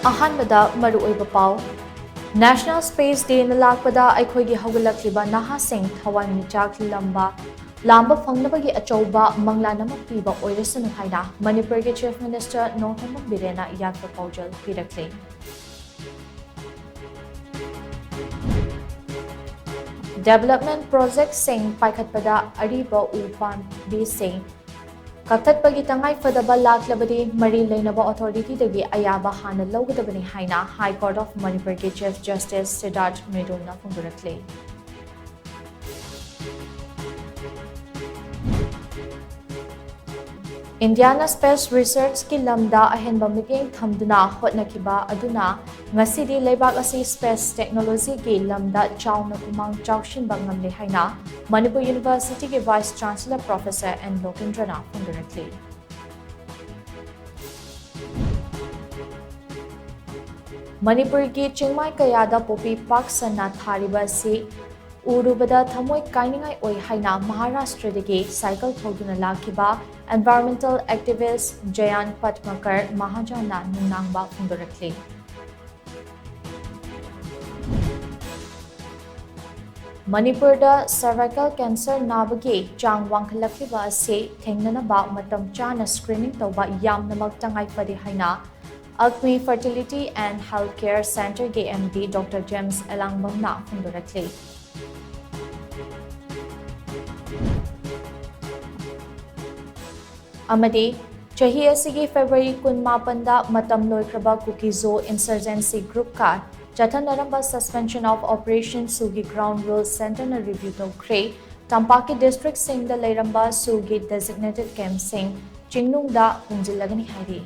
अहानबदा मरुओइबा पाव national space day न लाकपदा अखोइगी हौगलक्लिबा नहासिंग थवाई मिचाक लंबा लांबा फंगनबगी अचौबा मंगलान अमा पीबा ओइरसनु हाइना मणिपुरगी चीफ मिनिस्टर नोंथोमम बिरेना यात्रा पाउजल पिरक्ले डेवलपमेंट प्रोजेक्ट सिंह पाइखतपदा अरिबा उपांबी सिंह कक्थटपगी तंगाई फदबा लाखलबदी मरी लेनबा अथॉरिटी अयाबा हाना लौगदबनी हाइना हाई कोर्ट ऑफ मणिपुर के चीफ जस्टिस सिद्धार्थ मृदुलना फोंदरक्ले इंडियाना स्पेस रिसर्च की लमदा अहेनबा मिटिंग थमदुना होटनखिबा अदुना ngасidi leibak asi space technology ki lamda chauna kumang chawshinba ngamle haina Manipur University ke vice chancellor professor N Lokendrana phondarakle Manipur ki chingmai kayada popi pak sana thariba si urubada thamoi kainingai oi haina Maharashtra degi cycle thoduna lakiba environmental activist Jayan Patmakar Mahajana nunangba phondarakle Manipur da cervical cancer nabagi chang wangkhalakliba ase thengnanaba matam chana screening tawba yamnamak tangai padi haina Alchemy Fertility and Healthcare Center ke MD Dr. James Elangbamna phondorakle amadi chahi asigi February 18 da matam loikraba Kukizo Insurgency Group ka Chathanaramba suspension of Operation Sugi Ground Rules Center na review tawkre Tampaki District Singh da Leiramba Sugi designated camp Singh Chingnung da hunjilagani hairi